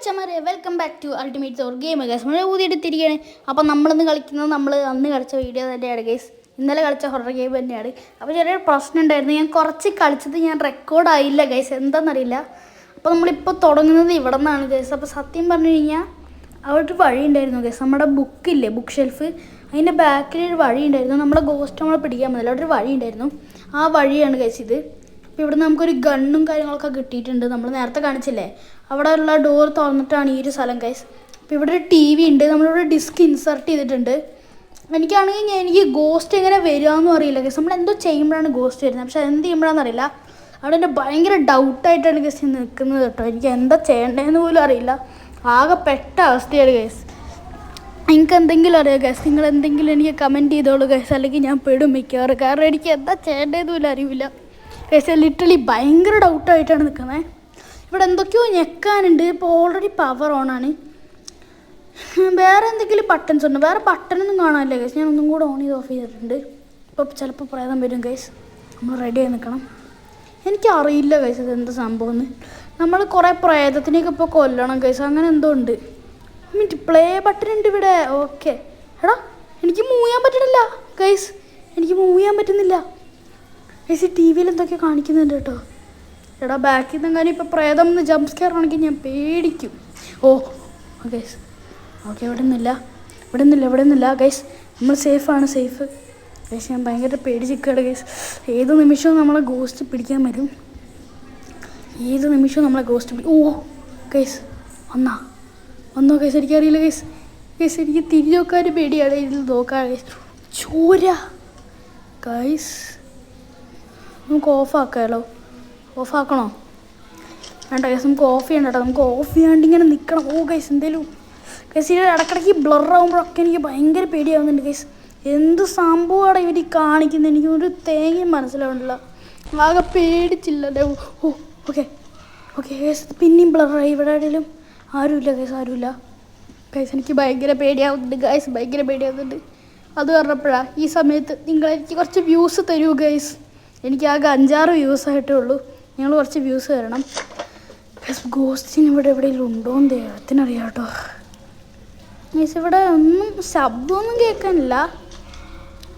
മച്ചമാരെ welcome back to ultimate or game guys. നമ്മൾ ഊതിയെടുത്തിരിക്കുകയാണ്. അപ്പോൾ നമ്മളിന്ന് കളിക്കുന്നത് നമ്മൾ അന്ന് കളിച്ച വീഡിയോ തന്നെയാണ് ഗൈസ്. ഇന്നലെ കളിച്ച ഹൊറർ ഗെയിം തന്നെയാണ്. അപ്പോൾ ചെറിയൊരു പ്രശ്നം ഉണ്ടായിരുന്നു, ഞാൻ കുറച്ച് കളിച്ചത് ഞാൻ റെക്കോർഡായില്ല ഗൈസ്, എന്താണെന്നറിയില്ല. അപ്പോൾ നമ്മളിപ്പോൾ തുടങ്ങുന്നത് ഇവിടെ നിന്നാണ് ഗൈസ്. അപ്പോൾ സത്യം പറഞ്ഞു കഴിഞ്ഞാൽ അവിടെ ഒരു വഴി ഉണ്ടായിരുന്നു ഗൈസ്. നമ്മുടെ ബുക്കില്ലേ, ബുക്ക് ഷെൽഫ്, അതിൻ്റെ ബാക്കിലൊരു വഴി ഉണ്ടായിരുന്നു. നമ്മുടെ ഗോസ്റ്റ് നമ്മളെ പിടിക്കാൻ പറ്റില്ല, അവിടെ ഒരു വഴി ഉണ്ടായിരുന്നു. ആ വഴിയാണ് ഗൈസ് ഇത്. അപ്പോൾ ഇവിടെ നമുക്കൊരു ഗണ്ണും കാര്യങ്ങളൊക്കെ കിട്ടിയിട്ടുണ്ട്. നമ്മൾ നേരത്തെ കാണിച്ചില്ലേ, അവിടെ ഉള്ള ഡോർ തുറന്നിട്ടാണ് ഈ ഒരു സ്ഥലം ഗൈസ്. അപ്പോൾ ഇവിടെ ഒരു TV ഉണ്ട്, നമ്മളിവിടെ ഡിസ്ക് ഇൻസർട്ട് ചെയ്തിട്ടുണ്ട്. എനിക്കാണെങ്കിൽ എനിക്ക് ഗോസ്റ്റ് എങ്ങനെ വരികയെന്നും അറിയില്ല ഗൈസ്. നമ്മൾ എന്തോ ചെയ്യുമ്പോഴാണ് ഗോസ്റ്റ് വരുന്നത്, പക്ഷേ എന്ത് ചെയ്യുമ്പോഴാണെന്ന് അറിയില്ല. അവിടെ എൻ്റെ ഭയങ്കര ഡൗട്ടായിട്ടാണ് ഗൈസ് നിൽക്കുന്നത് കേട്ടോ. എനിക്ക് എന്താ ചെയ്യേണ്ടതെന്ന് പോലും അറിയില്ല, ആകെ പെട്ട അവസ്ഥയാണ് ഗൈസ്. എനിക്ക് എന്തെങ്കിലും അറിയാം ഗൈസ്, നിങ്ങൾ എന്തെങ്കിലും എനിക്ക് കമൻറ്റ് ചെയ്തോളൂ ഗൈസ്, അല്ലെങ്കിൽ ഞാൻ പെടും മിക്കവാറും. കാരണം എനിക്ക് എന്താ ചെയ്യേണ്ടതെന്ന് പോലും അറിയില്ല ഗൈസ്. ലിറ്ററലി ഭയങ്കര ഡൗട്ടായിട്ടാണ് നിൽക്കുന്നത്. ഇവിടെ എന്തൊക്കെയോ ഞെക്കാനുണ്ട്. ഇപ്പോൾ ഓൾറെഡി പവർ ഓണാണ്. വേറെ എന്തെങ്കിലും ബട്ടൺസ് ഉണ്ട്? വേറെ ബട്ടണൊന്നും കാണാനില്ല ഗൈസ്. ഞാൻ ഒന്നും കൂടെ ഓൺ ചെയ്ത് ഓഫ് ചെയ്തിട്ടുണ്ട്. ഇപ്പോൾ ചിലപ്പോൾ പ്രേതം വരും ഗൈസ്, നമ്മൾ റെഡി ആയി നിൽക്കണം. എനിക്കറിയില്ല ഗൈസ് ഇത് എന്ത് സംഭവം. നമ്മൾ കുറേ പ്രേതത്തിനെയൊക്കെ ഇപ്പോൾ കൊല്ലണം ഗൈസ്, അങ്ങനെ എന്തോ ഉണ്ട്. മിനിറ്റ്, പ്ലേ ബട്ടൺ ഉണ്ട് ഇവിടെ. ഓക്കെ, എടാ എനിക്ക് മൂവ് ചെയ്യാൻ പറ്റണില്ല ഗൈസ്, എനിക്ക് മൂവ് ചെയ്യാൻ പറ്റുന്നില്ല ഗൈസ്. TV എന്തൊക്കെയോ കാണിക്കുന്നുണ്ട് കേട്ടോ. എടാ ബാക്കിൽ നിന്നെങ്ങാനും ഇപ്പോൾ പ്രേതം എന്ന് ജംപ് സ്കെയർ ആണെങ്കിൽ ഞാൻ പേടിക്കും. ഓ ഗൈസ്, ഓക്കെ, ഇവിടെ നിന്നില്ല ഗൈസ്, നമ്മൾ സേഫാണ്, സേഫ് ഗൈസ്. ഞാൻ ഭയങ്കര പേടിച്ചിരിക്കുകയാണ് ഗൈസ്. ഏത് നിമിഷവും നമ്മളെ ഗോസ്റ്റ് പിടിക്കാൻ വരും, ഏത് നിമിഷവും നമ്മളെ ഗോസ്റ്റ് ഓ ഗൈസ് വന്നോ ഗൈസ്. എനിക്കറിയില്ല ഗൈസ്. എനിക്ക് തിരിഞ്ഞു നോക്കാൻ പേടിയാണ്, ഇതിൽ നോക്കാൻ ഗൈസ്. ചോര ഗൈസ്, നമുക്ക് ഓഫാക്കാമല്ലോ. ഓഫാക്കണോ? വേണ്ട ഗൈസ്, നമുക്ക് ഓഫ് ചെയ്യണ്ട കേട്ടോ. നമുക്ക് ഓഫ് ചെയ്യാണ്ട് ഇങ്ങനെ നിൽക്കണം. ഓ ഗൈസ്, എന്തേലും ഗൈസ് ഇത് ഇടയ്ക്കിടയ്ക്ക് ബ്ലറാകുമ്പോഴൊക്കെ എനിക്ക് ഭയങ്കര പേടിയാവുന്നുണ്ട് ഗൈസ്. എന്ത് സംഭവമാണ് ഇവർ കാണിക്കുന്നത്, എനിക്ക് ഒരു തേങ്ങയും മനസ്സിലാവുന്നില്ല, ആകെ പേടിച്ചില്ലല്ലേ. ഓ ഓക്കെ ഗൈസ്, പിന്നെയും ബ്ലറായി. ഇവിടെ എവിടെയെങ്കിലും ആരുമില്ല ഗൈസ്, ആരുമില്ല ഗൈസ്. എനിക്ക് ഭയങ്കര പേടിയാവുന്നുണ്ട് ഗൈസ്, ഭയങ്കര പേടിയാവുന്നുണ്ട്. അത് പറഞ്ഞപ്പോഴാണ് ഈ സമയത്ത് നിങ്ങളെനിക്ക് കുറച്ച് വ്യൂസ് തരൂ ഗൈസ്. എനിക്ക് ആകെ 5-6 വ്യൂസായിട്ടേ ഉള്ളൂ. നിങ്ങൾ കുറച്ച് വ്യൂസ് തരണം ഗൈസ്. ഗോസ്റ്റിന് ഇവിടെ എവിടെയെങ്കിലും ഉണ്ടോയെന്ന് ദൈവത്തിനറിയാം കേട്ടോ ഗൈസ്. ഇവിടെ ഒന്നും ശബ്ദമൊന്നും കേൾക്കാനില്ല,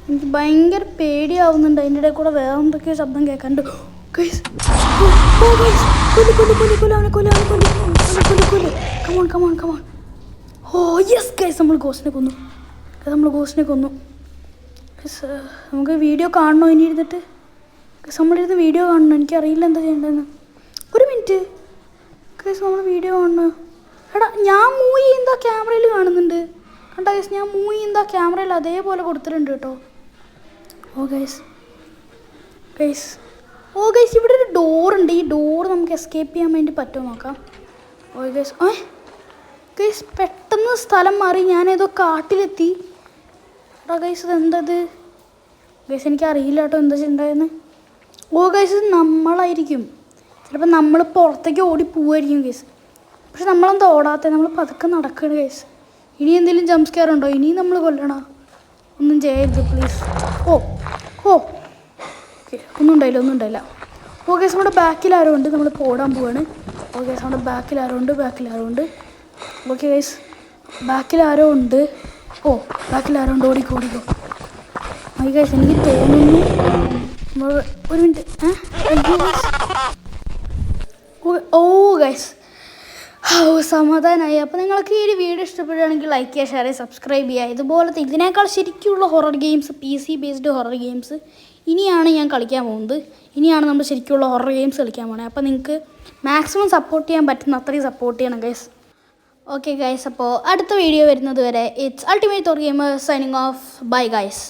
എനിക്ക് ഭയങ്കര പേടിയാവുന്നുണ്ട്. അതിൻ്റെ ഇടയിൽ കൂടെ വേറെ എന്തൊക്കെയോ ശബ്ദം കേൾക്കാനുണ്ട് guys. Come on. Oh yes guys, നമ്മൾ ഗോസ്റ്റിനെ കൊന്നു ഗൈസ്. നമുക്ക് വീഡിയോ കാണണോ ഇനി ഇരുന്നിട്ട് ഗൈസ്? നമ്മളിരുന്ന് വീഡിയോ കാണണം, എനിക്കറിയില്ല എന്താ ചെയ്യേണ്ടതെന്ന്. ഒരു മിനിറ്റ് ഗൈസ്, നമ്മൾ വീഡിയോ കാണണം. എടാ ഞാൻ മൂവ് ചെയ്യുന്ന ക്യാമറയിൽ കാണുന്നുണ്ട് കണ്ടാ ഗൈസ്. ഞാൻ മൂവ് ചെയ്യുന്ന ക്യാമറയിൽ അതേപോലെ കൊടുത്തിട്ടുണ്ട് കേട്ടോ. ഓ ഗൈസ്, ഇവിടെ ഒരു ഡോറുണ്ട്. ഈ ഡോർ നമുക്ക് എസ്കേപ്പ് ചെയ്യാൻ വേണ്ടി പറ്റുമോ നോക്കാം. ഓ ഗൈസ്, പെട്ടെന്ന് സ്ഥലം മാറി, ഞാനേതോ കാട്ടിലെത്തി. എടാ ഗൈസ്, ഇതെന്തത് ഗൈസ്? എനിക്കറിയില്ല കേട്ടോ എന്താ ചെയ്യണ്ടായെന്ന്. ഓ ഗൈസ്, ഇത് നമ്മളായിരിക്കും. ചിലപ്പോൾ നമ്മൾ പുറത്തേക്ക് ഓടി പോവായിരിക്കും ഗൈസ്. പക്ഷെ നമ്മളെന്താ ഓടാത്തത്? നമ്മൾ പതുക്കെ നടക്കണം ഗൈസ്. ഇനി എന്തെങ്കിലും ജംപ് സ്കെയർ ഉണ്ടോ? ഇനിയും നമ്മൾ കൊല്ലണോ? ഒന്നും ചെയ്യരുത് പ്ലീസ്. ഓക്കെ, ഒന്നും ഉണ്ടായില്ല. ഓ ഗൈസ്, നമ്മുടെ ബാക്കിൽ ആരോ ഉണ്ട്, നമ്മൾ ഓടാൻ പോവാണ്. ഓ ഗൈസ്, നമ്മുടെ ബാക്കിൽ ആരോ ഉണ്ട്. ഓക്കെ ഗൈസ്, ബാക്കിൽ ആരോ ഉണ്ട്. ഓടിക്കോ. ഓ ഗൈസ്, എനിക്ക് തോന്നുന്നു ഒരു മിനിറ്റ്. ഓ ഗൈസ്, സമാധാനമായി. അപ്പോൾ നിങ്ങൾക്ക് ഈ ഒരു വീഡിയോ ഇഷ്ടപ്പെടുകയാണെങ്കിൽ ലൈക്ക് ചെയ്യുക, ഷെയർ ചെയ്യുക, സബ്സ്ക്രൈബ് ചെയ്യുക. ഇതുപോലത്തെ ഇതിനേക്കാൾ ശരിക്കുള്ള horror games, PC based horror games ഇനിയാണ് ഞാൻ കളിക്കാൻ പോകുന്നത്. ഇനിയാണ് നമ്മൾ ശരിക്കുള്ള ഹൊറർ ഗെയിംസ് കളിക്കാൻ പോകുന്നത്. അപ്പോൾ നിങ്ങൾക്ക് മാക്സിമം സപ്പോർട്ട് ചെയ്യാൻ പറ്റുന്ന അത്രയും സപ്പോർട്ട് ചെയ്യണം ഗൈസ്. ഓക്കെ ഗൈസ്, അപ്പോൾ അടുത്ത വീഡിയോ വരുന്നത് വരെ it's ultimate or gamer signing off. Bye guys.